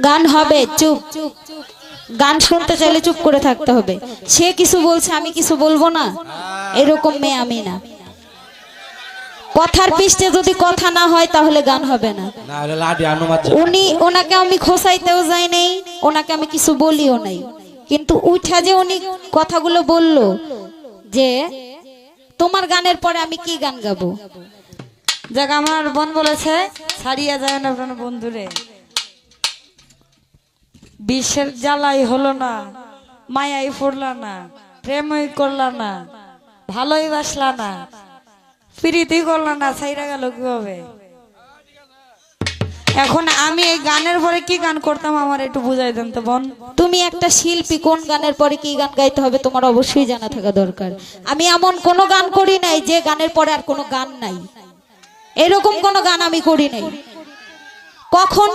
গান হবে, চুপ। গান শুনতে চাইলে চুপ করে থাকতে হবে। সে কিছু বলছে আমি কিছু বলবো না, এরকম মেয়ে আমি না। কথার পৃষ্ঠে যদি কথা না হয় তাহলে গান হবে না। ওনাকে আমি খোসাইতেও যাই নাই, ওনাকে আমি কিছু বলিও নাই, কিন্তু উঠা যে উনি কথাগুলো বলল যে তোমার গানের পরে আমি কি গান গাবো। দেখ আমার বোন বলেছে ছাড়িয়া যায় না আপনার বন্ধুরে, বিষের জ্বালাই হলো না, মায়াই ফুরলা না, প্রেমই করলা না, ভালোই বাসলা না, প্রীতি করলা না, ছাইরা গেল কিভাবে। এখন আমি এই গানের পরে কি গান করতাম আমার একটু বুঝাই দেন তো বোন। তুমি একটা শিল্পী, কোন গানের পরে কি গান গাইতে হবে তোমার অবশ্যই জানা থাকা দরকার। আমি এমন কোনো গান করি নাই যে গানের পরে আর কোনো গান নাই, এরকম কোনো গান আমি করি নাই কখন।